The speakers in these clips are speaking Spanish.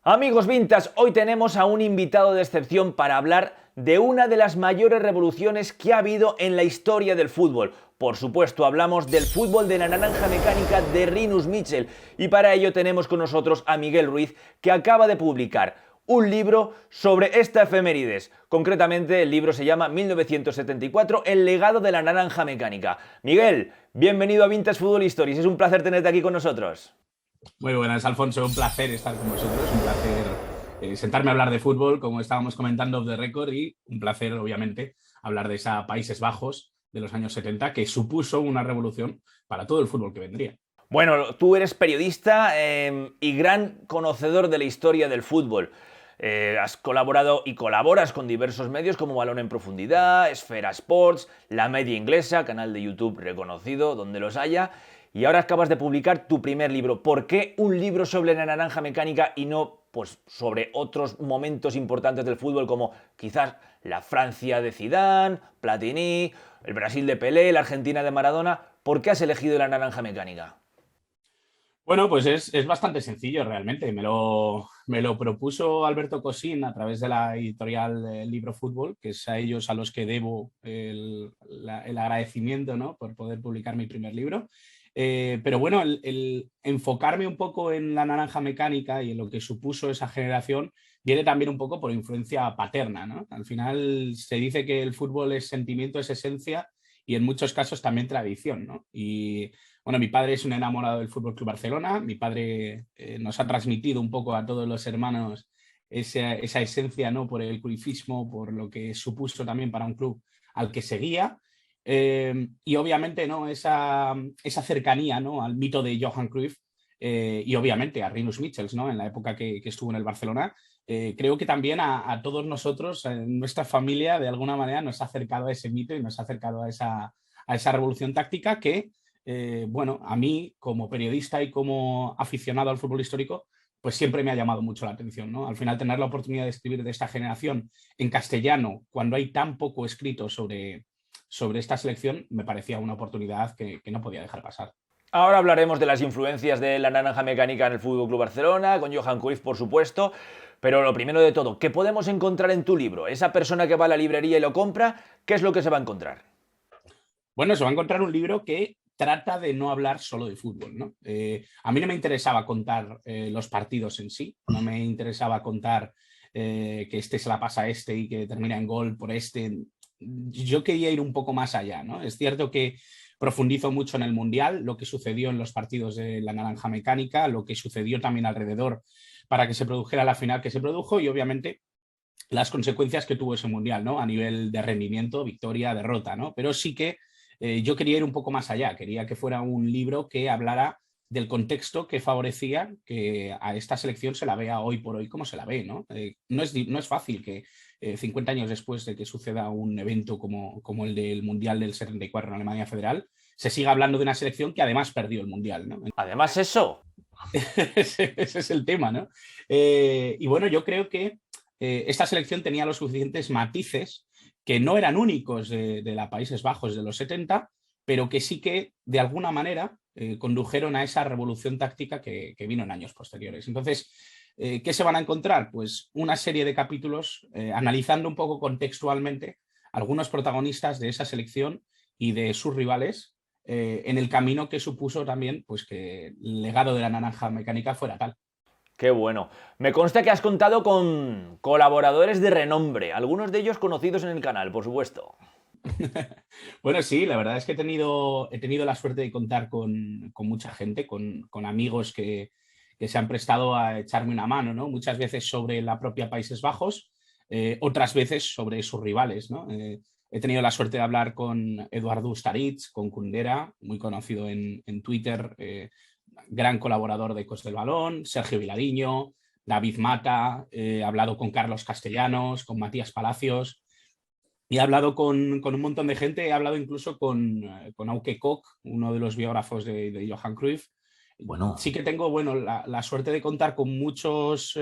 Amigos Vintas, hoy tenemos a un invitado de excepción para hablar de una de las mayores revoluciones que ha habido en la historia del fútbol. Por supuesto, hablamos del fútbol de la naranja mecánica de Rinus Michels y para ello tenemos con nosotros a Miguel Ruiz, que acaba de publicar un libro sobre esta efemérides. Concretamente, el libro se llama 1974, El legado de la naranja mecánica. Miguel, bienvenido a Vintage Football Stories. Es un placer tenerte aquí con nosotros. Muy buenas, Alfonso. Un placer estar con vosotros. Un placer sentarme a hablar de fútbol, como estábamos comentando off the record, y un placer, obviamente, hablar de esa Países Bajos de los años 70, que supuso una revolución para todo el fútbol que vendría. Bueno, tú eres periodista y gran conocedor de la historia del fútbol. Has colaborado y colaboras con diversos medios como Balón en Profundidad, Esfera Sports, La Media Inglesa, canal de YouTube reconocido donde los haya. Y ahora acabas de publicar tu primer libro. ¿Por qué un libro sobre la naranja mecánica y no pues, sobre otros momentos importantes del fútbol como quizás la Francia de Zidane, Platini, el Brasil de Pelé, la Argentina de Maradona? ¿Por qué has elegido la naranja mecánica? Bueno, pues es bastante sencillo realmente. Me lo propuso Alberto Cosín a través de la editorial Libro Fútbol, que es a ellos a los que debo el agradecimiento, ¿no?, por poder publicar mi primer libro. Pero bueno, el enfocarme un poco en la naranja mecánica y en lo que supuso esa generación viene también un poco por influencia paterna, ¿no? Al final se dice que el fútbol es sentimiento, es esencia y en muchos casos también tradición, ¿no? Y bueno, mi padre es un enamorado del Fútbol Club Barcelona. Mi padre nos ha transmitido un poco a todos los hermanos esa esencia, ¿no?, por el cruyffismo, por lo que supuso también para un club al que seguía. Y obviamente, ¿no?, esa cercanía, ¿no?, al mito de Johan Cruyff y obviamente a Rinus Michels, ¿no?, en la época que estuvo en el Barcelona. Creo que también a todos nosotros, en nuestra familia, de alguna manera nos ha acercado a ese mito y nos ha acercado a esa revolución táctica que, bueno, a mí como periodista y como aficionado al fútbol histórico, pues siempre me ha llamado mucho la atención, ¿no? Al final tener la oportunidad de escribir de esta generación en castellano, cuando hay tan poco escrito sobre esta selección, me parecía una oportunidad que no podía dejar pasar. Ahora hablaremos de las influencias de la naranja mecánica en el Fútbol Club Barcelona, con Johan Cruyff, por supuesto. Pero lo primero de todo, ¿qué podemos encontrar en tu libro? Esa persona que va a la librería y lo compra, ¿qué es lo que se va a encontrar? Bueno, se va a encontrar un libro que trata de no hablar solo de fútbol, ¿no? A mí no me interesaba contar los partidos en sí, no me interesaba contar que este se la pasa a este y que termina en gol por este. Yo quería ir un poco más allá, ¿no? Es cierto que profundizo mucho en el Mundial, lo que sucedió en los partidos de la naranja mecánica, lo que sucedió también alrededor para que se produjera la final que se produjo y obviamente las consecuencias que tuvo ese Mundial, ¿no?, a nivel de rendimiento, victoria, derrota, ¿no? Pero sí que yo quería ir un poco más allá, quería que fuera un libro que hablara del contexto que favorecía que a esta selección se la vea hoy por hoy como se la ve, ¿no? No es fácil que 50 años después de que suceda un evento como el del Mundial del 74 en Alemania Federal, se siga hablando de una selección que además perdió el Mundial, ¿no? Además, eso. Ese es el tema, ¿no? Y bueno, yo creo que esta selección tenía los suficientes matices que no eran únicos de la Países Bajos de los 70, pero que sí que de alguna manera condujeron a esa revolución táctica que vino en años posteriores. Entonces, ¿qué se van a encontrar? Pues una serie de capítulos analizando un poco contextualmente algunos protagonistas de esa selección y de sus rivales en el camino que supuso también pues, que el legado de la naranja mecánica fuera tal. Qué bueno. Me consta que has contado con colaboradores de renombre, algunos de ellos conocidos en el canal, por supuesto. Bueno, sí, la verdad es que he tenido la suerte de contar con mucha gente, con amigos que se han prestado a echarme una mano, ¿no? Muchas veces sobre la propia Países Bajos, otras veces sobre sus rivales, ¿no? He tenido la suerte de hablar con Eduardo Ustaritz, con Kundera, muy conocido en Twitter, gran colaborador de Ecos del Balón, Sergio Vilariño, David Mata, he hablado con Carlos Castellanos, con Matías Palacios. Y he hablado con un montón de gente, he hablado incluso con Auke Kok, uno de los biógrafos de Johan Cruyff. Bueno, Sí que tengo, bueno, la suerte de contar con muchos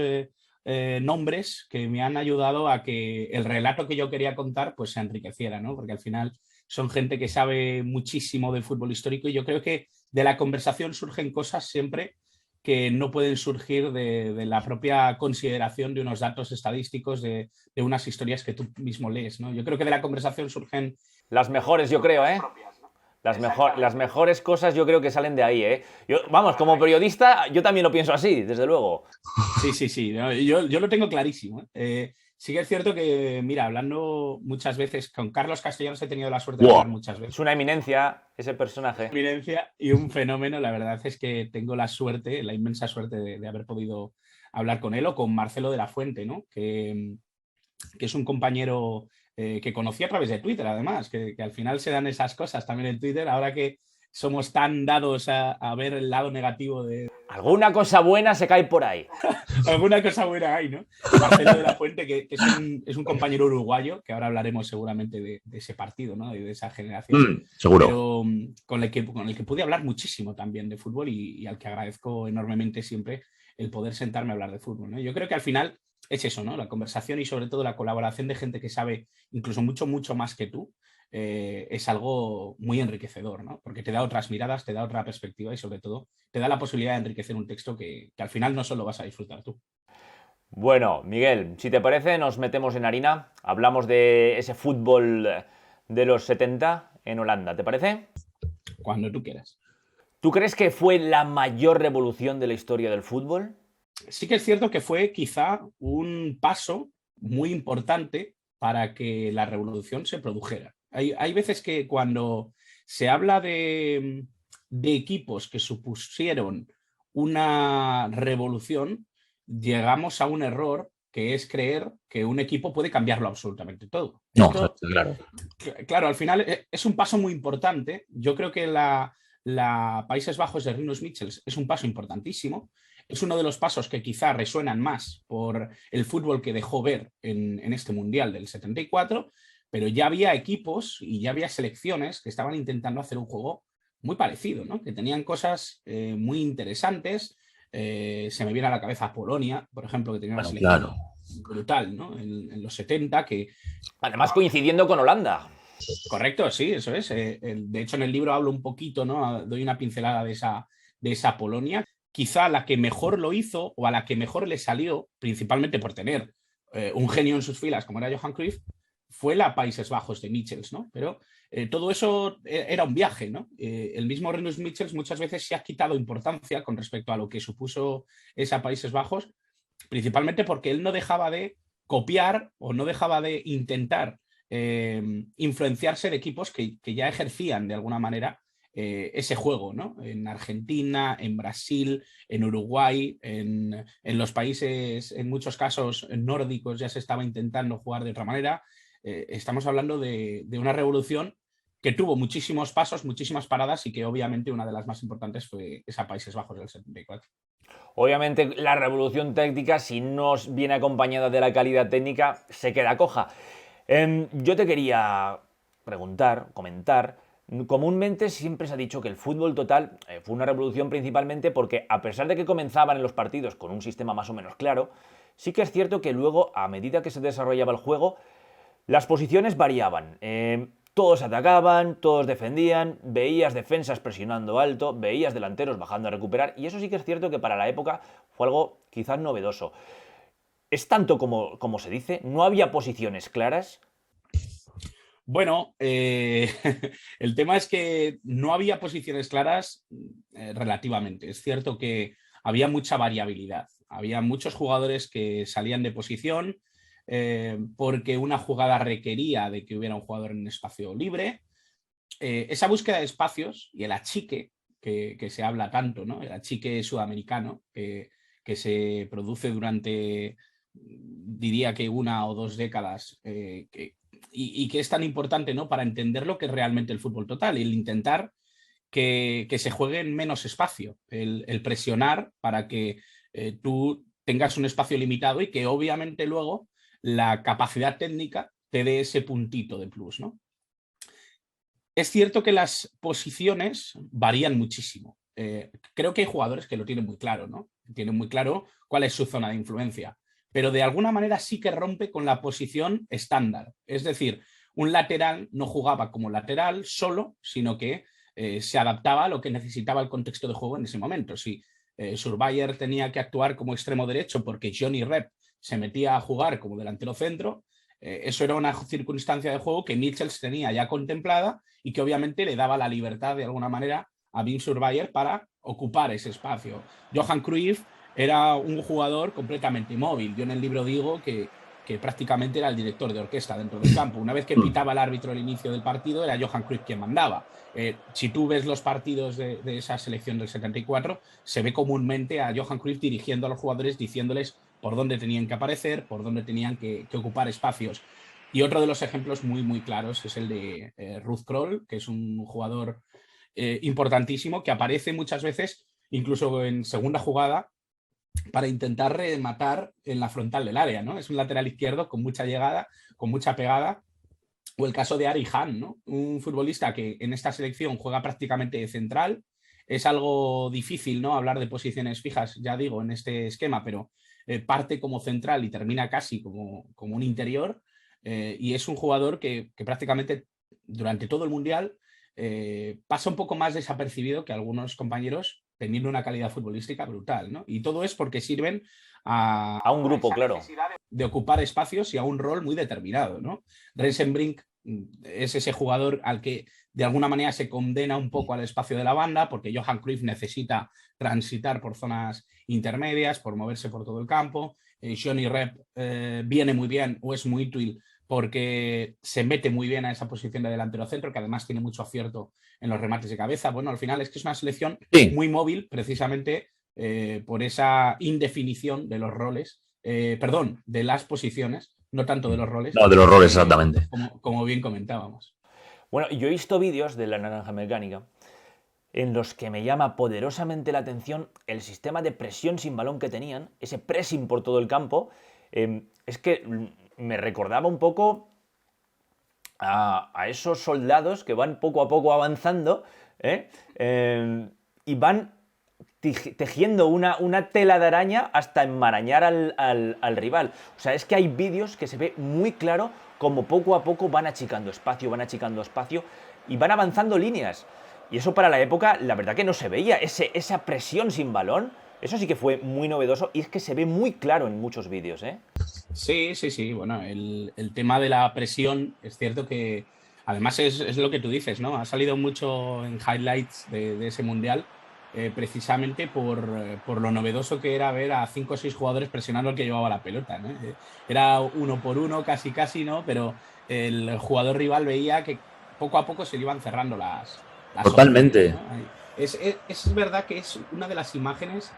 nombres que me han ayudado a que el relato que yo quería contar pues se enriqueciera, ¿no? Porque al final son gente que sabe muchísimo del fútbol histórico y yo creo que de la conversación surgen cosas siempre que no pueden surgir de la propia consideración de unos datos estadísticos, de unas historias que tú mismo lees, ¿no? Yo creo que de la conversación surgen Las mejores, yo creo, ¿eh? propias, ¿no? Las Exactamente. mejores cosas yo creo que salen de ahí, ¿eh? Vamos, como periodista, yo también lo pienso así, desde luego. Sí, sí, sí. ¿No? Yo lo tengo clarísimo. Sí que es cierto que, mira, hablando muchas veces con Carlos Castellanos he tenido la suerte de Wow. hablar muchas veces. Es una eminencia ese personaje. Evidencia y un fenómeno. La verdad es que tengo la suerte, la inmensa suerte de haber podido hablar con él o con Marcelo de la Fuente, ¿no? Que es un compañero que conocí a través de Twitter, además, que al final se dan esas cosas también en Twitter, ahora que somos tan dados a ver el lado negativo de Alguna cosa buena se cae por ahí. alguna cosa buena hay, ¿no? Marcelo de la Fuente, que es un compañero uruguayo, que ahora hablaremos seguramente de ese partido, ¿no? Y de esa generación, Seguro. pero con el que pude hablar muchísimo también de fútbol y al que agradezco enormemente siempre el poder sentarme a hablar de fútbol, ¿no? Yo creo que al final es eso, ¿no? La conversación y sobre todo la colaboración de gente que sabe incluso mucho, mucho más que tú, es algo muy enriquecedor, ¿no? Porque te da otras miradas, te da otra perspectiva y sobre todo te da la posibilidad de enriquecer un texto que al final no solo vas a disfrutar tú. Bueno, Miguel, si te parece, nos metemos en harina. Hablamos de ese fútbol de los 70 en Holanda, ¿te parece? Cuando tú quieras. ¿Tú crees que fue la mayor revolución de la historia del fútbol? Sí que es cierto que fue quizá un paso muy importante para que la revolución se produjera. Hay veces que cuando se habla de equipos que supusieron una revolución, llegamos a un error que es creer que un equipo puede cambiarlo absolutamente todo. No, Esto, claro. claro, al final es un paso muy importante. Yo creo que la Países Bajos de Rinus Michels es un paso importantísimo. Es uno de los pasos que quizá resuenan más por el fútbol que dejó ver en este Mundial del 74, pero ya había equipos y ya había selecciones que estaban intentando hacer un juego muy parecido, ¿no? Que tenían cosas muy interesantes. Se me viene a la cabeza Polonia, por ejemplo, que tenía una Bueno, selección claro. brutal, ¿no? En los 70, que Además coincidiendo con Holanda. correcto, sí, eso es. De hecho, en el libro hablo un poquito, ¿no? Doy una pincelada de esa Polonia. Quizá la que mejor lo hizo o a la que mejor le salió, principalmente por tener un genio en sus filas como era Johan Cruyff, fue la Países Bajos de Michels, ¿no? Pero todo eso era un viaje, ¿no? El mismo Rinus Michels muchas veces se ha quitado importancia con respecto a lo que supuso esa Países Bajos, principalmente porque él no dejaba de copiar o no dejaba de intentar influenciarse de equipos que ya ejercían de alguna manera ese juego, ¿no? En Argentina, en Brasil, en Uruguay, en los países, en muchos casos nórdicos, ya se estaba intentando jugar de otra manera. Estamos hablando de una revolución que tuvo muchísimos pasos, muchísimas paradas y que obviamente una de las más importantes fue esa Países Bajos del 74. Obviamente la revolución táctica, si no viene acompañada de la calidad técnica, se queda coja. Yo te quería preguntar, comentar, comúnmente siempre se ha dicho que el fútbol total fue una revolución principalmente porque a pesar de que comenzaban en los partidos con un sistema más o menos claro, sí que es cierto que luego, a medida que se desarrollaba el juego, las posiciones variaban. Todos atacaban, todos defendían, veías defensas presionando alto, veías delanteros bajando a recuperar, y eso sí que es cierto que para la época fue algo quizás novedoso. Es tanto como se dice, no había posiciones claras. Bueno, el tema es que no había posiciones claras relativamente. Es cierto que había mucha variabilidad. Había muchos jugadores que salían de posición porque una jugada requería de que hubiera un jugador en espacio libre. Esa búsqueda de espacios y el achique que se habla tanto, ¿no? El achique sudamericano que se produce durante, diría que 1 o 2 décadas, y que es tan importante, ¿no? Para entender lo que es realmente el fútbol total, el intentar que se juegue en menos espacio, el presionar para que tú tengas un espacio limitado y que obviamente luego la capacidad técnica te dé ese puntito de plus, ¿no? Es cierto que las posiciones varían muchísimo. Creo que hay jugadores que lo tienen muy claro, ¿no? Tienen muy claro cuál es su zona de influencia, pero de alguna manera sí que rompe con la posición estándar. Es decir, un lateral no jugaba como lateral solo, sino que se adaptaba a lo que necesitaba el contexto de juego en ese momento. Si Surveyor tenía que actuar como extremo derecho porque Johnny Rep se metía a jugar como delantero centro. Eso era una circunstancia de juego que Michels tenía ya contemplada y que obviamente le daba la libertad de alguna manera a Wim Surveyor para ocupar ese espacio. Johan Cruyff era un jugador completamente móvil. Yo en el libro digo que prácticamente era el director de orquesta dentro del campo. Una vez que pitaba el árbitro al inicio del partido, era Johan Cruyff quien mandaba. Si tú ves los partidos de esa selección del 74, se ve comúnmente a Johan Cruyff dirigiendo a los jugadores, diciéndoles por dónde tenían que aparecer, por dónde tenían que ocupar espacios. Y otro de los ejemplos muy, muy claros es el de Ruud Krol, que es un jugador importantísimo, que aparece muchas veces, incluso en segunda jugada, para intentar rematar en la frontal del área, ¿no? Es un lateral izquierdo con mucha llegada, con mucha pegada. O el caso de Ari Han, ¿no? Un futbolista que en esta selección juega prácticamente de central. Es algo difícil, ¿no? Hablar de posiciones fijas, ya digo, en este esquema, pero parte como central y termina casi como un interior. Y es un jugador que prácticamente durante todo el Mundial pasa un poco más desapercibido que algunos compañeros, teniendo una calidad futbolística brutal, ¿no? Y todo es porque sirven a un grupo, claro, de ocupar espacios y a un rol muy determinado, ¿no? Rensenbrink es ese jugador al que de alguna manera se condena un poco al espacio de la banda, porque Johan Cruyff necesita transitar por zonas intermedias, por moverse por todo el campo. Johnny Rep viene muy bien, o es muy útil porque se mete muy bien a esa posición de delantero centro, que además tiene mucho acierto en los remates de cabeza. Bueno, al final es que es una selección muy móvil, precisamente por esa indefinición de los roles, de las posiciones, no tanto de los roles. No, de los roles, exactamente. Como bien comentábamos. Bueno, yo he visto vídeos de la Naranja Mecánica en los que me llama poderosamente la atención el sistema de presión sin balón que tenían, ese pressing por todo el campo. Es que me recordaba un poco a esos soldados que van poco a poco avanzando y van tejiendo una tela de araña hasta enmarañar al rival. O sea, es que hay vídeos que se ve muy claro como poco a poco van achicando espacio y van avanzando líneas. Y eso para la época, la verdad que no se veía, esa presión sin balón. Eso sí que fue muy novedoso y es que se ve muy claro en muchos vídeos, ¿eh? Sí. Bueno, el tema de la presión es cierto que además es lo que tú dices, ¿no? Ha salido mucho en highlights de ese mundial, precisamente por lo novedoso que era ver a 5 o 6 jugadores presionando al que llevaba la pelota, ¿no? Era uno por uno, casi, ¿no? Pero el jugador rival veía que poco a poco se le iban cerrando las Totalmente. opciones, ¿no? Es verdad que es una de las imágenes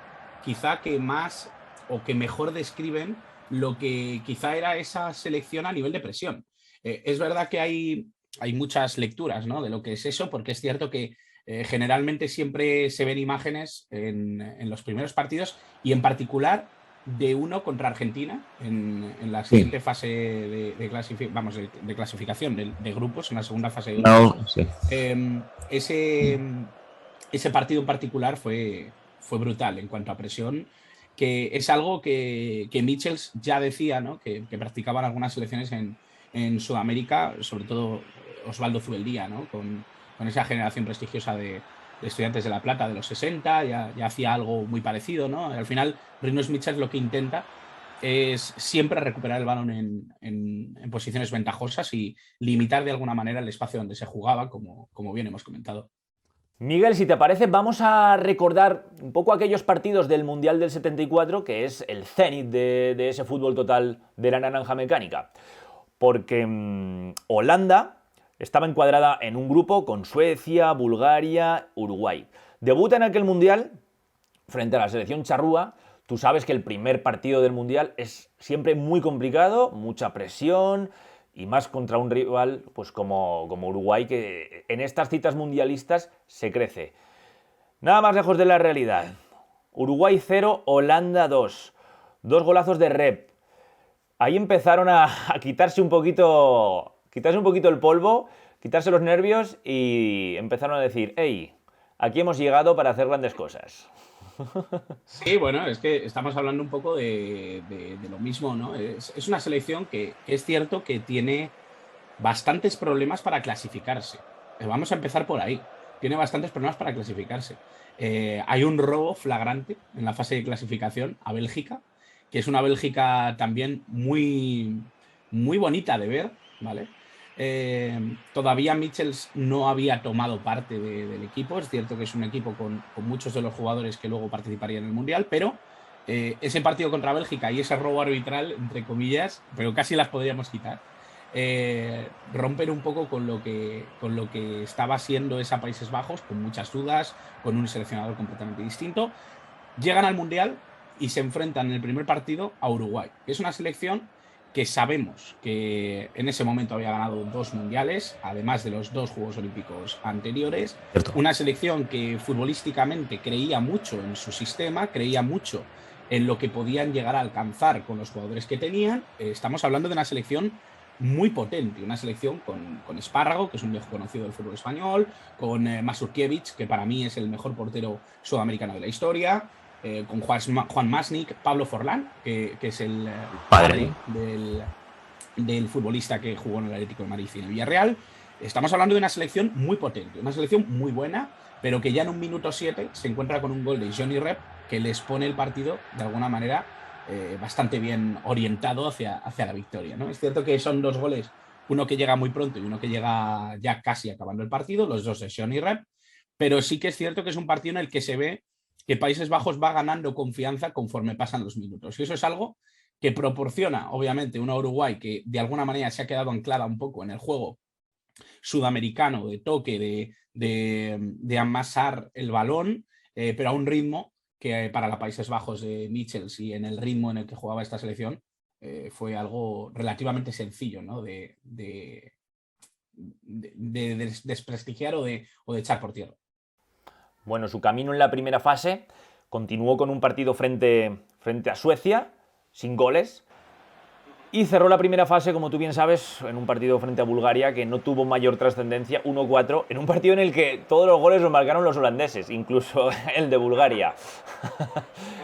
quizá que más o que mejor describen lo que quizá era esa selección a nivel de presión. Es verdad que hay muchas lecturas, ¿no? De lo que es eso, porque es cierto que generalmente siempre se ven imágenes en los primeros partidos y en particular de uno contra Argentina en la siguiente fase de clasificación de grupos, en la segunda fase de grupos. Ese partido en particular fue brutal en cuanto a presión, que es algo que Michels ya decía, ¿no? que practicaban algunas selecciones en Sudamérica, sobre todo Osvaldo Zubeldía, ¿no? con esa generación prestigiosa de Estudiantes de La Plata de los 60, ya hacía algo muy parecido, ¿no? Al final, Rinus Michels lo que intenta es siempre recuperar el balón en posiciones ventajosas y limitar de alguna manera el espacio donde se jugaba, como bien hemos comentado. Miguel, si te parece, vamos a recordar un poco aquellos partidos del Mundial del 74, que es el cenit de ese fútbol total de la Naranja Mecánica. Porque Holanda estaba encuadrada en un grupo con Suecia, Bulgaria, Uruguay. Debuta en aquel Mundial frente a la selección charrúa. Tú sabes que el primer partido del Mundial es siempre muy complicado, mucha presión y más contra un rival pues como Uruguay, que en estas citas mundialistas se crece. Nada más lejos de la realidad. Uruguay 0, Holanda 2. 2 golazos de Rep. Ahí empezaron a quitarse un poquito el polvo, quitarse los nervios y empezaron a decir, hey, aquí hemos llegado para hacer grandes cosas. Sí, bueno, es que estamos hablando un poco de lo mismo, ¿no? Es una selección que es cierto que tiene bastantes problemas para clasificarse. Vamos a empezar por ahí. tiene bastantes problemas para clasificarse. Hay un robo flagrante en la fase de clasificación a Bélgica, que es una Bélgica también muy, muy bonita de ver, ¿vale? Todavía Michels no había tomado parte del equipo. Es cierto que es un equipo con muchos de los jugadores que luego participarían en el Mundial, pero ese partido contra Bélgica y ese robo arbitral, entre comillas, pero casi las podríamos quitar, rompen un poco con lo que estaba siendo esa Países Bajos, con muchas dudas, con un seleccionador completamente distinto. Llegan al Mundial y se enfrentan en el primer partido a Uruguay, que es una selección que sabemos que en ese momento había ganado 2 mundiales, además de los 2 Juegos Olímpicos anteriores. Cierto. Una selección que futbolísticamente creía mucho en su sistema, creía mucho en lo que podían llegar a alcanzar con los jugadores que tenían. Estamos hablando de una selección muy potente, una selección con Espárrago, que es un viejo conocido del fútbol español, con Mazurkiewicz, que para mí es el mejor portero sudamericano de la historia, con Juan Masnik, Pablo Forlán, que es el padre del futbolista que jugó en el Atlético de Madrid y en el Villarreal. Estamos hablando de una selección muy potente, una selección muy buena, pero que ya en un minuto 7 se encuentra con un gol de Johnny Rep que les pone el partido de alguna manera bastante bien orientado hacia la victoria, ¿no? Es cierto que son 2 goles, uno que llega muy pronto y uno que llega ya casi acabando el partido, los 2 de Johnny Rep, pero sí que es cierto que es un partido en el que se ve que Países Bajos va ganando confianza conforme pasan los minutos. Y eso es algo que proporciona, obviamente, una Uruguay que de alguna manera se ha quedado anclada un poco en el juego sudamericano de toque, de amasar el balón, pero a un ritmo que para los Países Bajos de Michels y en el ritmo en el que jugaba esta selección fue algo relativamente sencillo, ¿no? de desprestigiar o de echar por tierra. Bueno, su camino en la primera fase continuó con un partido frente a Suecia, sin goles, y cerró la primera fase, como tú bien sabes, en un partido frente a Bulgaria que no tuvo mayor trascendencia, 1-4, en un partido en el que todos los goles los marcaron los holandeses, incluso el de Bulgaria.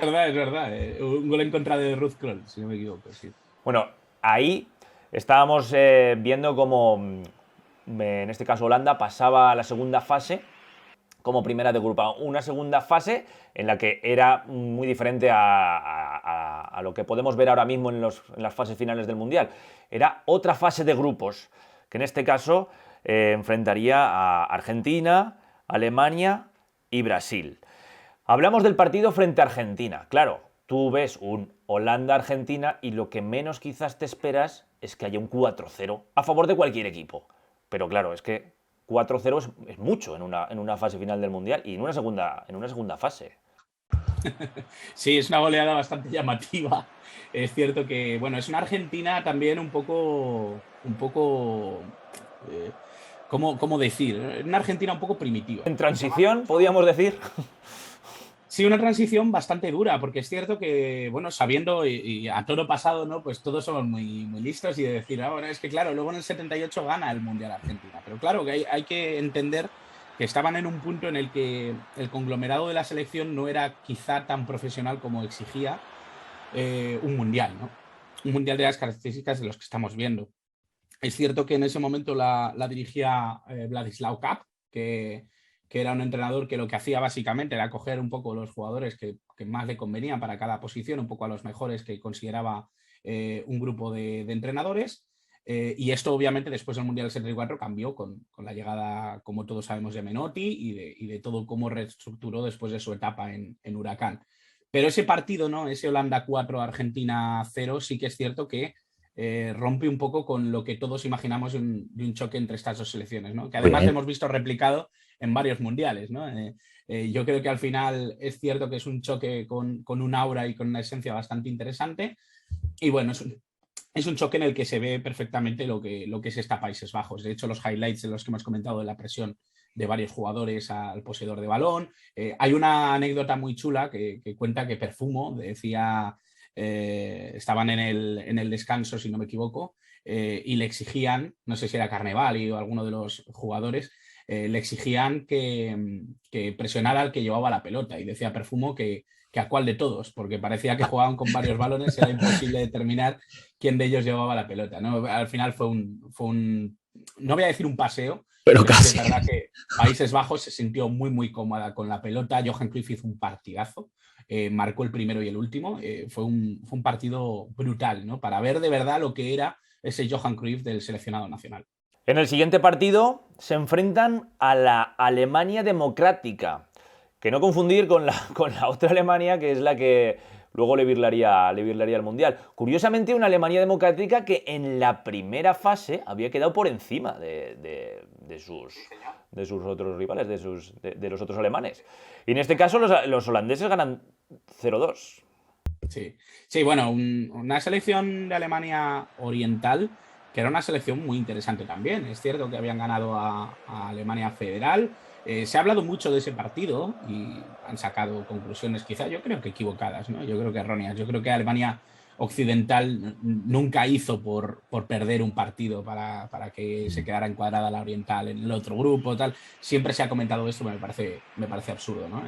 Es verdad. Un gol en contra de Ruud Krol, si no me equivoco, sí. Bueno, ahí estábamos viendo cómo, en este caso Holanda, pasaba a la segunda fase como primera de grupo. Una segunda fase en la que era muy diferente a lo que podemos ver ahora mismo en las fases finales del Mundial. Era otra fase de grupos, que en este caso enfrentaría a Argentina, Alemania y Brasil. Hablamos del partido frente a Argentina. Claro, tú ves un Holanda-Argentina y lo que menos quizás te esperas es que haya un 4-0 a favor de cualquier equipo. Pero claro, es que 4-0 es mucho en una fase final del Mundial y en una segunda fase. Sí, es una goleada bastante llamativa. Es cierto que, bueno, es una Argentina también un poco ¿cómo decir? Una Argentina un poco primitiva. En transición, podríamos decir. Sí, una transición bastante dura, porque es cierto que, bueno, sabiendo y a toro pasado, ¿no? Pues todos somos muy, muy listos y de decir, bueno, es que claro, luego en el 78 gana el Mundial Argentina. Pero claro, que hay que entender que estaban en un punto en el que el conglomerado de la selección no era quizá tan profesional como exigía un Mundial, ¿no? Un Mundial de las características de los que estamos viendo. Es cierto que en ese momento la dirigía Vladislav Kapp, que era un entrenador que lo que hacía básicamente era coger un poco los jugadores que más le convenían para cada posición, un poco a los mejores que consideraba un grupo de entrenadores. Y esto obviamente después del Mundial 74 cambió con la llegada, como todos sabemos, de Menotti y de todo cómo reestructuró después de su etapa en Huracán. Pero ese partido, ¿no? Ese Holanda 4, Argentina 0, sí que es cierto que rompe un poco con lo que todos imaginamos de un choque entre estas 2 selecciones, ¿no? Que además hemos visto replicado en varios mundiales, ¿no? Yo creo que al final es cierto que es un choque con un aura y con una esencia bastante interesante. Y bueno, es un choque en el que se ve perfectamente lo que es esta Países Bajos. De hecho, los highlights de los que hemos comentado de la presión de varios jugadores al poseedor de balón. Hay una anécdota muy chula que cuenta que Perfumo decía... estaban en el descanso, si no me equivoco, y le exigían, no sé si era Carnevali o alguno de los jugadores, le exigían que presionara al que llevaba la pelota, y decía Perfumo que a cuál de todos, porque parecía que jugaban con varios balones y era imposible determinar quién de ellos llevaba la pelota, ¿no? Al final fue un no voy a decir un paseo, Pero pero sí casi. es verdad que Países Bajos se sintió muy, muy cómoda con la pelota. Johan Cruyff hizo un partidazo, marcó el primero y el último. Fue un partido brutal, ¿no? Para ver de verdad lo que era ese Johan Cruyff del seleccionado nacional. En el siguiente partido se enfrentan a la Alemania democrática, que no confundir con la otra Alemania, que es la que luego le virlaría el Mundial. Curiosamente, una Alemania democrática que en la primera fase había quedado por encima de sus otros rivales, de los otros alemanes. Y en este caso los holandeses ganan 0-2. Sí, sí, bueno, una selección de Alemania Oriental que era una selección muy interesante también. Es cierto que habían ganado a Alemania Federal. Se ha hablado mucho de ese partido y han sacado conclusiones quizá, yo creo que equivocadas, ¿no? Yo creo que erróneas. Yo creo que Alemania Occidental nunca hizo por perder un partido para que se quedara encuadrada la Oriental en el otro grupo, tal. Siempre se ha comentado esto, me parece absurdo, ¿no?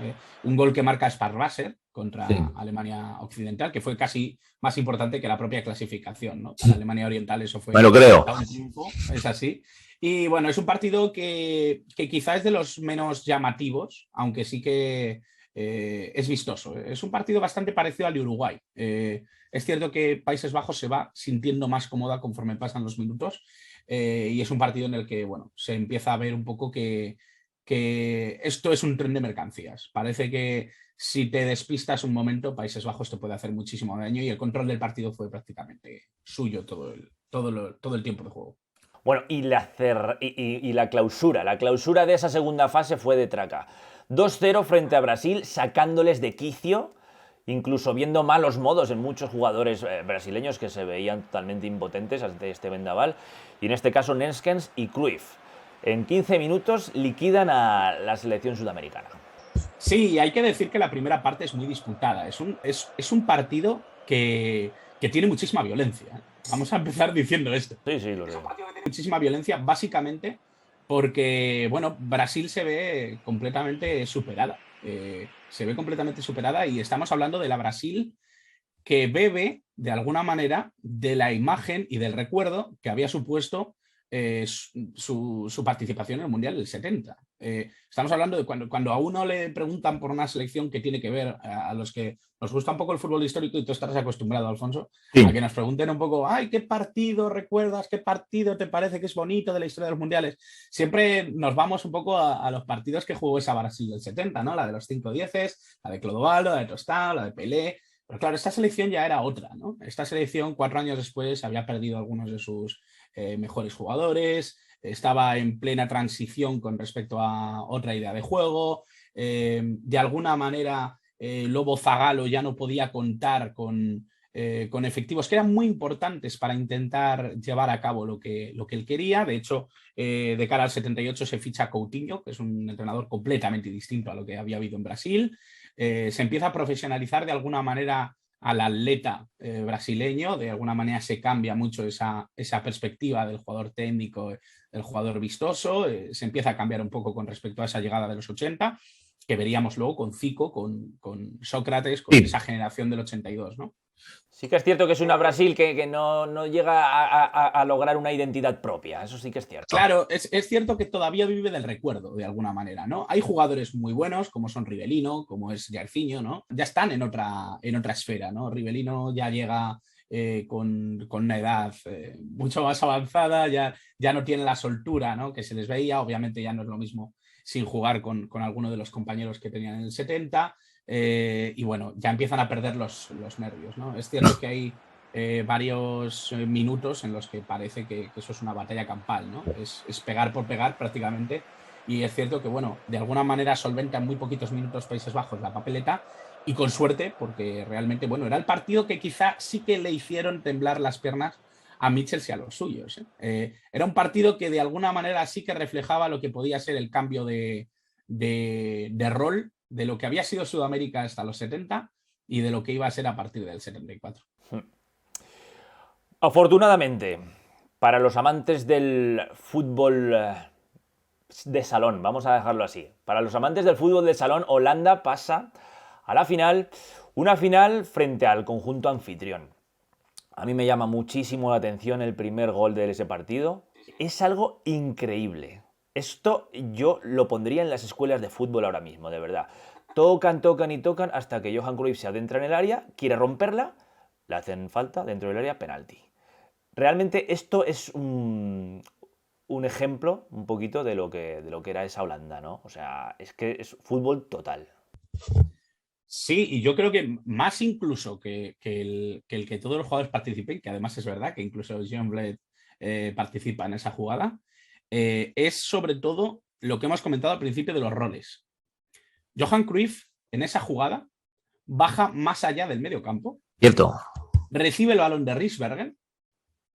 Un gol que marca Sparwasser contra Sí. Alemania Occidental, que fue casi más importante que la propia clasificación, ¿no? Para Alemania Oriental eso fue Me lo creo. un triunfo, es así. Y bueno, es un partido que quizá es de los menos llamativos, aunque sí que es vistoso. Es un partido bastante parecido al de Uruguay. Es cierto que Países Bajos se va sintiendo más cómoda conforme pasan los minutos y es un partido en el que bueno, se empieza a ver un poco que esto es un tren de mercancías. Parece que si te despistas un momento, Países Bajos te puede hacer muchísimo daño y el control del partido fue prácticamente suyo todo el tiempo de juego. Bueno, y la clausura de esa segunda fase fue de traca. 2-0 frente a Brasil, sacándoles de quicio, incluso viendo malos modos en muchos jugadores brasileños que se veían totalmente impotentes ante este vendaval. Y en este caso Neeskens y Cruyff. En 15 minutos liquidan a la selección sudamericana. Sí, hay que decir que la primera parte es muy disputada. Es un partido que tiene muchísima violencia. Vamos a empezar diciendo esto. Sí, lo sé. Muchísima violencia, básicamente porque, bueno, Brasil se ve completamente superada. Se ve completamente superada y estamos hablando de la Brasil que bebe, de alguna manera, de la imagen y del recuerdo que había supuesto su participación en el Mundial del 70. Estamos hablando de cuando a uno le preguntan por una selección que tiene que ver a los que nos gusta un poco el fútbol histórico, y tú estarás acostumbrado, Alfonso, Sí. a que nos pregunten un poco, ay, ¿qué partido recuerdas? ¿Qué partido te parece que es bonito de la historia de los mundiales? Siempre nos vamos un poco a los partidos que jugó esa Brasil del 70, ¿no? La de los 5-10, la de Clodovaldo, la de Tostão, la de Pelé. Pero claro, esta selección ya era otra, ¿no? Esta selección, 4 años después, había perdido algunos de sus mejores jugadores, estaba en plena transición con respecto a otra idea de juego, de alguna manera Lobo Zagallo ya no podía contar con efectivos que eran muy importantes para intentar llevar a cabo lo que él quería. De hecho, de cara al 78 se ficha Coutinho, que es un entrenador completamente distinto a lo que había habido en Brasil. Se empieza a profesionalizar de alguna manera al atleta brasileño, de alguna manera se cambia mucho esa perspectiva del jugador técnico, del jugador vistoso, se empieza a cambiar un poco con respecto a esa llegada de los 80, que veríamos luego con Zico, con Sócrates, con esa generación del 82, ¿no? Sí que es cierto que es una Brasil que no llega a lograr una identidad propia, eso sí que es cierto. Claro, es cierto que todavía vive del recuerdo, de alguna manera, ¿no? Hay jugadores muy buenos, como son Rivellino, como es Jairzinho, ¿no? Ya están en otra esfera, ¿no? Rivellino ya llega con una edad mucho más avanzada, ya no tiene la soltura, ¿no? Que se les veía, obviamente ya no es lo mismo sin jugar con alguno de los compañeros que tenían en el 70, y bueno, ya empiezan a perder los nervios, ¿no? Es cierto que hay varios minutos en los que parece que eso es una batalla campal, ¿no? Es pegar por pegar prácticamente, y es cierto que, bueno, de alguna manera solventa en muy poquitos minutos Países Bajos la papeleta, y con suerte, porque realmente, bueno, era el partido que quizá sí que le hicieron temblar las piernas a Michels y a los suyos. Era un partido que de alguna manera sí que reflejaba lo que podía ser el cambio de rol de lo que había sido Sudamérica hasta los 70 y de lo que iba a ser a partir del 74. Afortunadamente, para los amantes del fútbol de salón, vamos a dejarlo así, para los amantes del fútbol de salón, Holanda pasa a la final, una final frente al conjunto anfitrión. A mí me llama muchísimo la atención el primer gol de ese partido. Es algo increíble. Esto yo lo pondría en las escuelas de fútbol ahora mismo, de verdad. Tocan, tocan y tocan hasta que Johan Cruyff se adentra en el área, quiere romperla, le hacen falta dentro del área, penalti. Realmente esto es un ejemplo un poquito de lo que era esa Holanda, ¿no? O sea, es que es fútbol total. Sí, y yo creo que más incluso que el que todos los jugadores participen, que además es verdad que incluso John Blade participa en esa jugada, es sobre todo lo que hemos comentado al principio de los roles. Johan Cruyff en esa jugada baja más allá del medio campo, Cierto. recibe el balón de Riesbergen.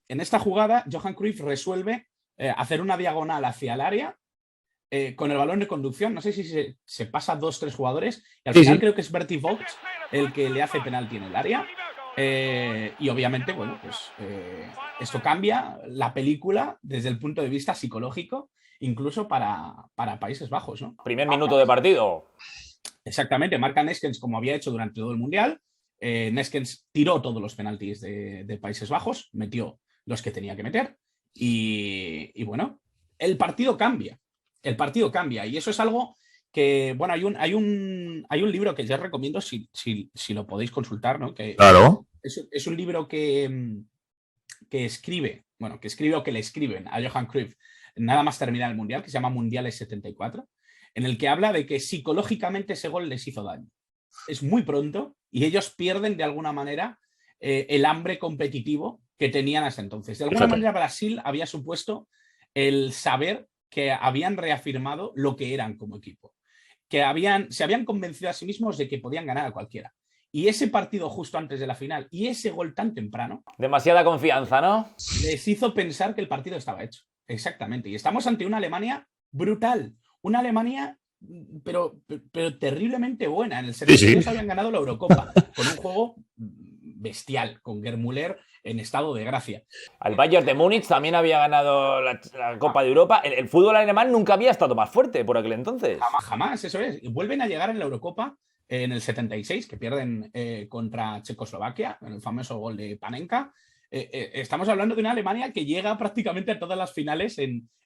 En esta jugada, Johan Cruyff resuelve hacer una diagonal hacia el área con el balón de conducción. No sé si se pasa 2-3 jugadores y al final creo que es Bertie Vogts el que le hace penalti en el área. Y obviamente, bueno, pues esto cambia la película desde el punto de vista psicológico, incluso para Países Bajos, ¿no? Primer minuto de partido. Exactamente, marca Neskens como había hecho durante todo el Mundial. Neskens tiró todos los penaltis de Países Bajos, metió los que tenía que meter y bueno, el partido cambia. El partido cambia y eso es algo que, bueno, hay un libro que ya os recomiendo si lo podéis consultar, ¿no? Que Claro. es un libro que escribe, bueno, que escribe o que le escriben a Johan Cruyff nada más terminar el Mundial, que se llama Mundiales 74, en el que habla de que psicológicamente ese gol les hizo daño. Es muy pronto y ellos pierden de alguna manera el hambre competitivo que tenían hasta entonces. De alguna manera Brasil había supuesto el saber que habían reafirmado lo que eran como equipo, que se habían convencido a sí mismos de que podían ganar a cualquiera. Y ese partido justo antes de la final y ese gol tan temprano... Demasiada confianza, ¿no? Les hizo pensar que el partido estaba hecho. Exactamente. Y estamos ante una Alemania brutal. Una Alemania, pero terriblemente buena. En el 72 habían ganado la Eurocopa con un juego bestial, con Gerd Müller en estado de gracia. Al Bayern de Múnich también había ganado la Copa de Europa. El fútbol alemán nunca había estado más fuerte por aquel entonces. Jamás, eso es. Y vuelven a llegar en la Eurocopa en el 76, que pierden contra Checoslovaquia, en el famoso gol de Panenka. Estamos hablando de una Alemania que llega prácticamente a todas las finales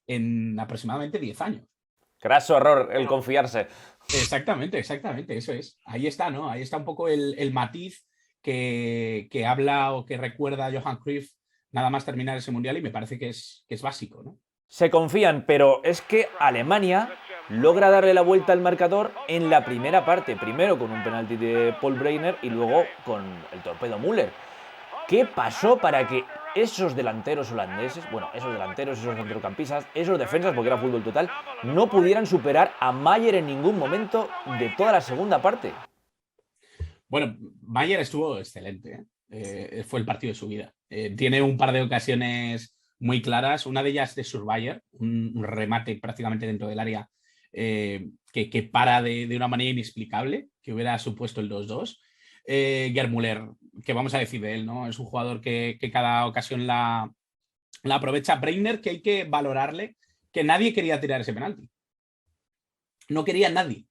en aproximadamente 10 años. Graso error el confiarse. Exactamente, eso es. Ahí está, ¿no? Ahí está un poco el matiz que habla o que recuerda a Johan Cruyff nada más terminar ese Mundial y me parece que es básico, ¿no? Se confían, pero es que Alemania logra darle la vuelta al marcador en la primera parte. Primero con un penalti de Paul Breitner y luego con el torpedo Müller. ¿Qué pasó para que esos delanteros holandeses, bueno, esos delanteros, esos centrocampistas, esos defensas, porque era fútbol total, no pudieran superar a Maier en ningún momento de toda la segunda parte? Bueno, Maier estuvo excelente, fue el partido de su vida. Tiene un par de ocasiones muy claras, una de ellas de Surveyor, un remate prácticamente dentro del área que para de una manera inexplicable, que hubiera supuesto el 2-2. Gerd Müller, ¿qué vamos a decir de él? ¿No? Es un jugador que cada ocasión la aprovecha. Breitner, que hay que valorarle, que nadie quería tirar ese penalti. No quería nadie.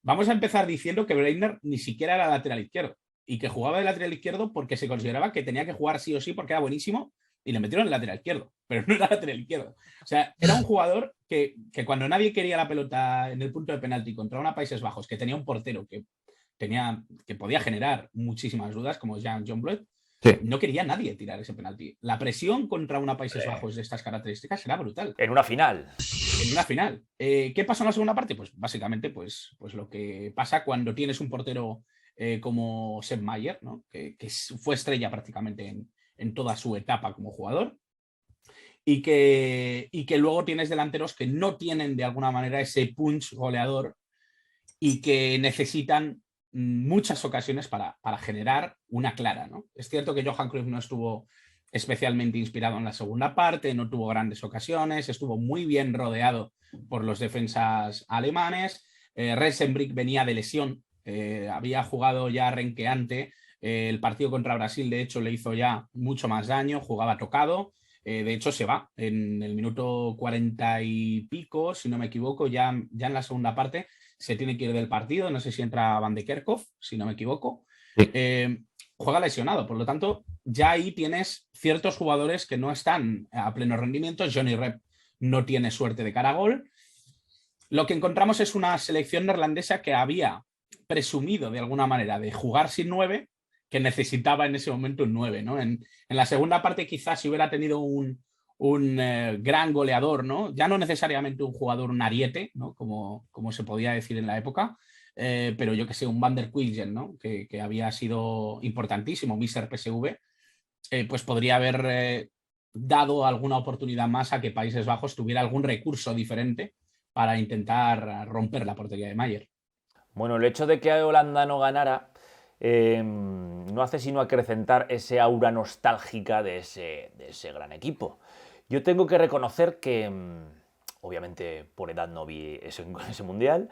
Vamos a empezar diciendo que Breitner ni siquiera era lateral izquierdo y que jugaba de lateral izquierdo porque se consideraba que tenía que jugar sí o sí porque era buenísimo y le metieron en el lateral izquierdo, pero no era lateral izquierdo. O sea, era un jugador que cuando nadie quería la pelota en el punto de penalti contra una Países Bajos, que tenía un portero que podía generar muchísimas dudas, como John Blade, no quería nadie tirar ese penalti. La presión contra una Países Bajos de estas características era brutal. En una final. En una final. ¿Qué pasó en la segunda parte? Pues básicamente pues lo que pasa cuando tienes un portero como Sepp Maier, ¿no? que fue estrella prácticamente en toda su etapa como jugador, y que luego tienes delanteros que no tienen de alguna manera ese punch goleador y que necesitan muchas ocasiones para generar una clara, ¿no? Es cierto que Johan Cruyff no estuvo especialmente inspirado en la segunda parte, no tuvo grandes ocasiones, estuvo muy bien rodeado por los defensas alemanes. Resenbrich venía de lesión, había jugado ya renqueante, el partido contra Brasil de hecho le hizo ya mucho más daño, jugaba tocado, de hecho se va en el minuto 40 y pico, si no me equivoco, ya en la segunda parte se tiene que ir del partido, no sé si entra Van de Kerkhoff, si no me equivoco. Sí. juega lesionado. Por lo tanto, ya ahí tienes ciertos jugadores que no están a pleno rendimiento. Johnny Rep no tiene suerte de cara a gol. Lo que encontramos es una selección neerlandesa que había presumido de alguna manera de jugar sin 9, que necesitaba en ese momento un 9, ¿no? En la segunda parte quizás si hubiera tenido un gran goleador, ¿no? Ya no necesariamente un jugador, un ariete, ¿no? Como se podía decir en la época, pero yo que sé, un Van der Quilgen, ¿no? Que había sido importantísimo, Mr. PSV, pues podría haber dado alguna oportunidad más a que Países Bajos tuviera algún recurso diferente para intentar romper la portería de Maier. Bueno, el hecho de que Holanda no ganara no hace sino acrecentar ese aura nostálgica de ese gran equipo. Yo tengo que reconocer que, obviamente por edad no vi ese mundial,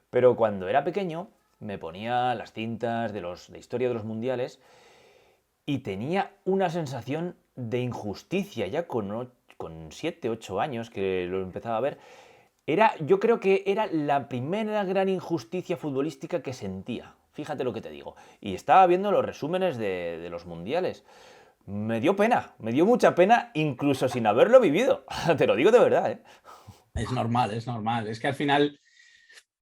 pero cuando era pequeño me ponía las cintas de historia de los mundiales y tenía una sensación de injusticia ya con 7, 8 años que lo empezaba a ver. Yo creo que era la primera gran injusticia futbolística que sentía. Fíjate lo que te digo. Y estaba viendo los resúmenes de los mundiales. Me dio pena, me dio mucha pena, incluso sin haberlo vivido. Te lo digo de verdad, ¿eh? Es normal, es normal. Es que al final,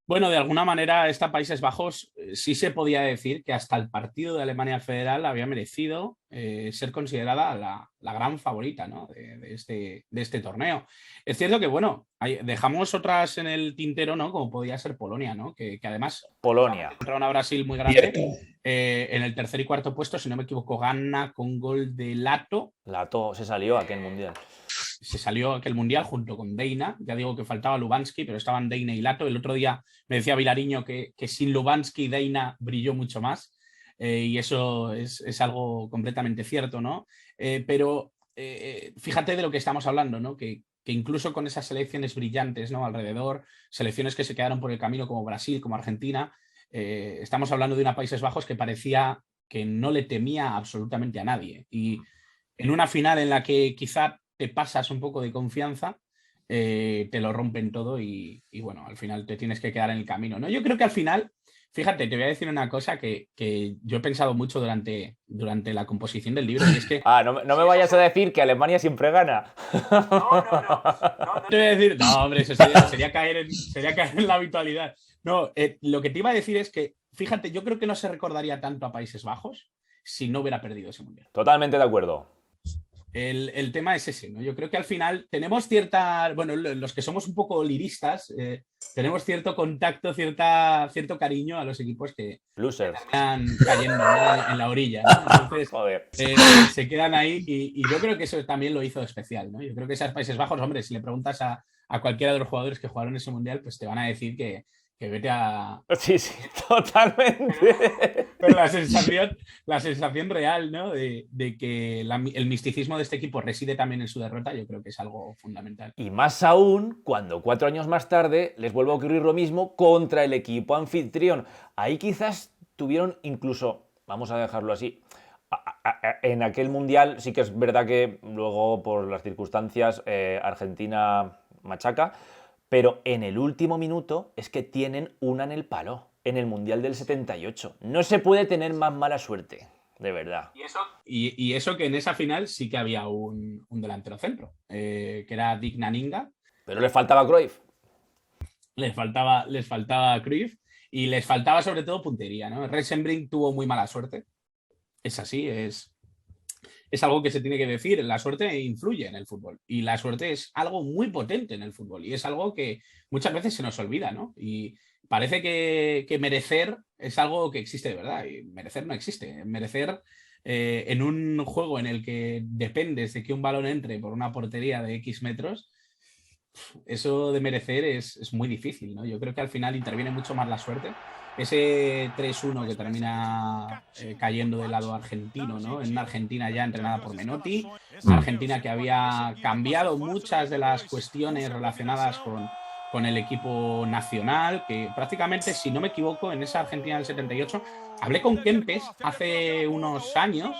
bueno, de alguna manera, Países Bajos sí se podía decir que hasta el partido de Alemania Federal había merecido ser considerada la gran favorita, ¿no? de este torneo. Es cierto que, bueno, dejamos otras en el tintero, ¿no? Como podía ser Polonia, ¿no? Que además Polonia contra una Brasil muy grande. En el tercer y cuarto puesto, si no me equivoco, gana con gol de Lato. Lato se salió aquel mundial. Se salió aquel mundial junto con Deina. Ya digo que faltaba Lubanski, pero estaban Deina y Lato. El otro día me decía Vilariño que sin Lubanski Deina brilló mucho más. Y eso es algo completamente cierto, ¿no? Pero fíjate de lo que estamos hablando, ¿no? Que incluso con esas selecciones brillantes, ¿no? Alrededor, selecciones que se quedaron por el camino como Brasil, como Argentina, estamos hablando de una Países Bajos que parecía que no le temía absolutamente a nadie. Y en una final en la que quizá te pasas un poco de confianza, te lo rompen todo y bueno, al final te tienes que quedar en el camino, ¿no? Yo creo que al final, fíjate, te voy a decir una cosa que yo he pensado mucho durante la composición del libro, y es que... no me vayas a decir que Alemania siempre gana. No te voy a decir... No, hombre, eso sería caer en la habitualidad. No, lo que te iba a decir es que, fíjate, yo creo que no se recordaría tanto a Países Bajos si no hubiera perdido ese mundial. Totalmente de acuerdo. El tema es ese, ¿no? Yo creo que al final tenemos cierta... Bueno, los que somos un poco liristas, tenemos cierto contacto, cierto cariño a los equipos que están cayendo, ¿no? En la orilla, ¿no? Entonces, se quedan ahí y yo creo que eso también lo hizo especial, ¿no? Yo creo que esos Países Bajos, hombre, si le preguntas a cualquiera de los jugadores que jugaron ese mundial, pues te van a decir que vete a... Sí, totalmente. Pero la sensación real, ¿no? De que el misticismo de este equipo reside también en su derrota, yo creo que es algo fundamental. Y más aún cuando 4 años más tarde les vuelve a ocurrir lo mismo contra el equipo anfitrión. Ahí quizás tuvieron incluso, vamos a dejarlo así, en aquel mundial sí que es verdad que luego por las circunstancias Argentina machaca, pero en el último minuto es que tienen una en el palo, en el Mundial del 78. No se puede tener más mala suerte, de verdad. Y eso que en esa final sí que había un delantero centro, que era Dick Naninga. Pero les faltaba Cruyff. Les faltaba Cruyff y les faltaba sobre todo puntería, ¿no? Reisenbrink tuvo muy mala suerte. Es así, es algo que se tiene que decir. La suerte influye en el fútbol y la suerte es algo muy potente en el fútbol y es algo que muchas veces se nos olvida, ¿no? Y parece que merecer es algo que existe de verdad y merecer no existe. Merecer en un juego en el que dependes de que un balón entre por una portería de X metros, eso de merecer es muy difícil, ¿no? Yo creo que al final interviene mucho más la suerte. Ese 3-1 que termina cayendo del lado argentino, ¿no? En una Argentina ya entrenada por Menotti, una Argentina que había cambiado muchas de las cuestiones relacionadas con el equipo nacional, que prácticamente, si no me equivoco, en esa Argentina del 78, hablé con Kempes hace unos años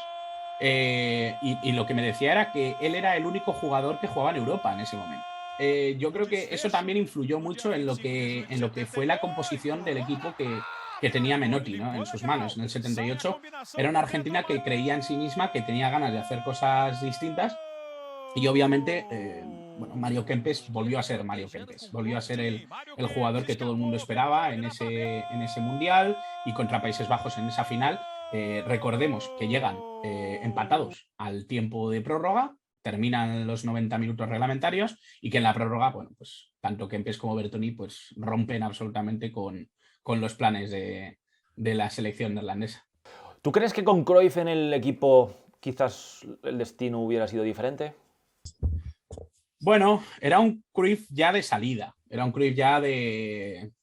y lo que me decía era que él era el único jugador que jugaba en Europa en ese momento. Yo creo que eso también influyó mucho en lo que fue la composición del equipo que tenía Menotti, ¿no?, en sus manos. En el 78 era una Argentina que creía en sí misma, que tenía ganas de hacer cosas distintas y obviamente, bueno, Mario Kempes volvió a ser Mario Kempes, volvió a ser el jugador que todo el mundo esperaba en ese mundial y contra Países Bajos en esa final. Recordemos que llegan empatados al tiempo de prórroga, terminan los 90 minutos reglamentarios y que en la prórroga, bueno, pues tanto Kempes como Bertoni pues rompen absolutamente con los planes de la selección neerlandesa. ¿Tú crees que con Cruyff en el equipo quizás el destino hubiera sido diferente? Bueno, era un Cruyff ya de salida, era un Cruyff ya de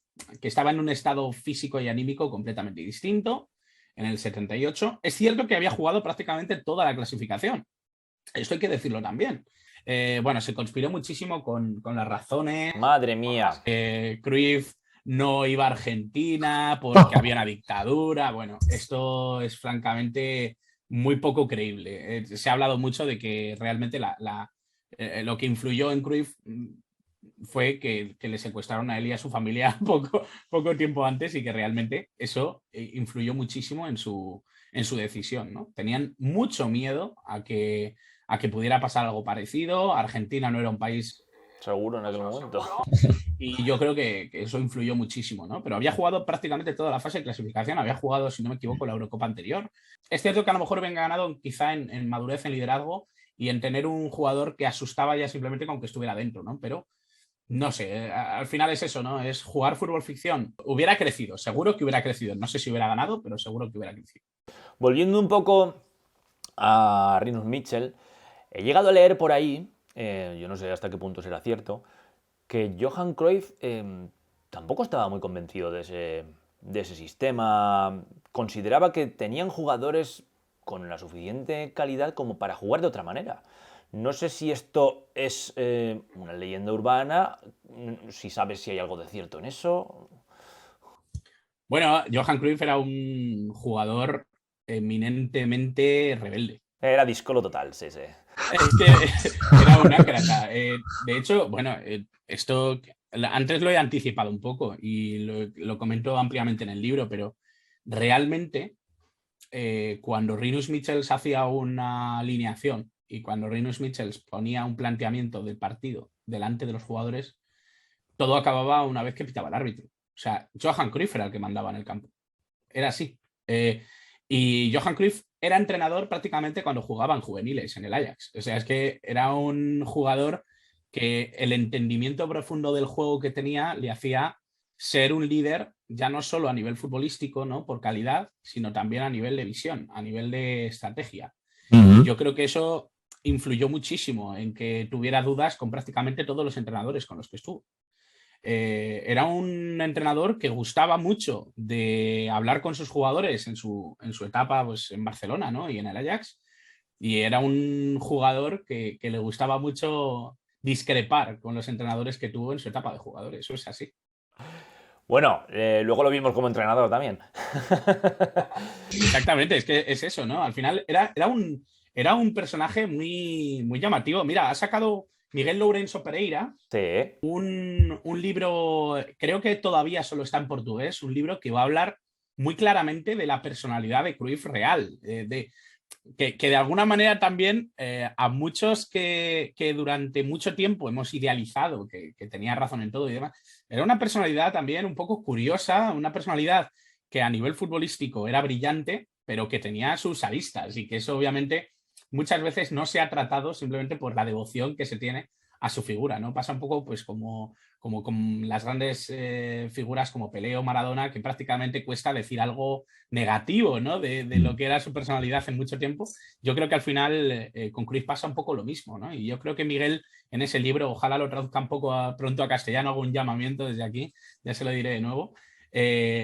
que estaba en un estado físico y anímico completamente distinto en el 78. Es cierto que había jugado prácticamente toda la clasificación, esto hay que decirlo también. Bueno, se conspiró muchísimo con las razones. Madre mía. Cruyff no iba a Argentina porque había una dictadura. Bueno, esto es francamente muy poco creíble. Se ha hablado mucho de que realmente lo que influyó en Cruyff fue que le secuestraron a él y a su familia poco tiempo antes y que realmente eso influyó muchísimo en su decisión, ¿no? Tenían mucho miedo a que pudiera pasar algo parecido. Argentina no era un país seguro en aquel momento. Y yo creo que eso influyó muchísimo, ¿no? Pero había jugado prácticamente toda la fase de clasificación, había jugado, si no me equivoco, la Eurocopa anterior. Es cierto que a lo mejor venga ganado quizá en madurez, en liderazgo y en tener un jugador que asustaba ya simplemente con que estuviera dentro, ¿no? Pero no sé, al final es eso, ¿no? Es jugar fútbol ficción. Hubiera crecido, seguro que hubiera crecido. No sé si hubiera ganado, pero seguro que hubiera crecido. Volviendo un poco a Rinus Michel, he llegado a leer por ahí, yo no sé hasta qué punto será cierto, que Johan Cruyff tampoco estaba muy convencido de ese sistema. Consideraba que tenían jugadores con la suficiente calidad como para jugar de otra manera. No sé si esto es una leyenda urbana, si sabes si hay algo de cierto en eso. Bueno, Johan Cruyff era un jugador eminentemente rebelde. Era díscolo total, sí, sí. Es que era una crata. De hecho, bueno, esto antes lo he anticipado un poco y lo comento ampliamente en el libro, pero realmente cuando Rinus Michels hacía una alineación y cuando Rinus Michels ponía un planteamiento del partido delante de los jugadores, todo acababa una vez que pitaba el árbitro. O sea, Johan Cruyff era el que mandaba en el campo. Era así. Y Johan Cruyff era entrenador prácticamente cuando jugaban juveniles en el Ajax. O sea, es que era un jugador que el entendimiento profundo del juego que tenía le hacía ser un líder ya no solo a nivel futbolístico, ¿no?, por calidad, sino también a nivel de visión, a nivel de estrategia. Y yo creo que eso influyó muchísimo en que tuviera dudas con prácticamente todos los entrenadores con los que estuvo. Era un entrenador que gustaba mucho de hablar con sus jugadores en su etapa pues, en Barcelona, ¿no?, y en el Ajax. Y era un jugador que le gustaba mucho discrepar con los entrenadores que tuvo en su etapa de jugador. Eso es así. Bueno, luego lo vimos como entrenador también. Exactamente, es que es eso, ¿no? Al final era un personaje muy, muy llamativo. Mira, ha sacado Miguel Lourenço Pereira Sí. un libro, creo que todavía solo está en portugués, un libro que va a hablar muy claramente de la personalidad de Cruyff real, que de alguna manera también a muchos que durante mucho tiempo hemos idealizado, que tenía razón en todo y demás, era una personalidad también un poco curiosa, una personalidad que a nivel futbolístico era brillante, pero que tenía sus aristas y que eso obviamente muchas veces no se ha tratado simplemente por la devoción que se tiene a su figura, ¿no? Pasa un poco pues como con las grandes figuras como Pelé o Maradona, que prácticamente cuesta decir algo negativo, ¿no?, de lo que era su personalidad en mucho tiempo. Yo creo que al final con Cruyff pasa un poco lo mismo, ¿no? Y yo creo que Miguel en ese libro, ojalá lo traduzca un poco pronto a castellano, hago un llamamiento desde aquí, ya se lo diré de nuevo,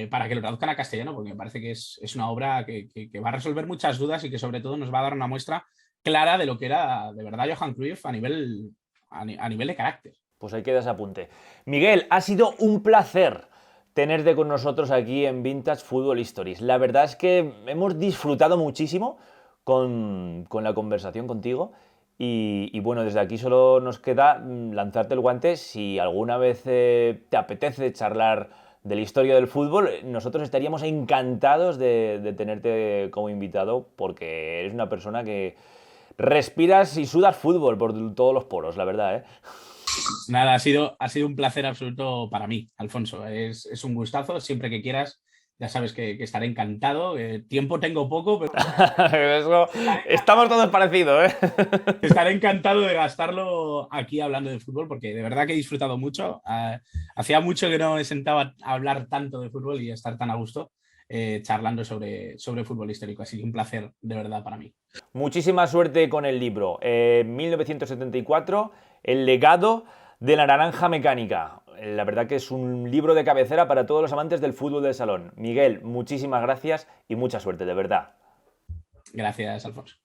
para que lo traduzcan a castellano, porque me parece que es una obra que va a resolver muchas dudas y que sobre todo nos va a dar una muestra clara de lo que era de verdad Johan Cruyff a nivel de carácter. Pues ahí queda ese apunte. Miguel, ha sido un placer tenerte con nosotros aquí en Vintage Football Stories. La verdad es que hemos disfrutado muchísimo con la conversación contigo y bueno, desde aquí solo nos queda lanzarte el guante si alguna vez te apetece charlar de la historia del fútbol. Nosotros estaríamos encantados de tenerte como invitado porque eres una persona que respiras y sudas fútbol por todos los poros, la verdad, ¿eh? Nada, ha sido un placer absoluto para mí, Alfonso. Es un gustazo, siempre que quieras. Ya sabes que estaré encantado. Tiempo tengo poco, pero Eso, estamos todos parecidos, ¿eh? estaré encantado de gastarlo aquí hablando de fútbol, porque de verdad que he disfrutado mucho. Hacía mucho que no me sentaba a hablar tanto de fútbol y estar tan a gusto charlando sobre fútbol histórico. Así que un placer de verdad para mí. Muchísima suerte con el libro. 1974, El legado de la naranja mecánica. La verdad que es un libro de cabecera para todos los amantes del fútbol de salón. Miguel, muchísimas gracias y mucha suerte, de verdad. Gracias, Alfonso.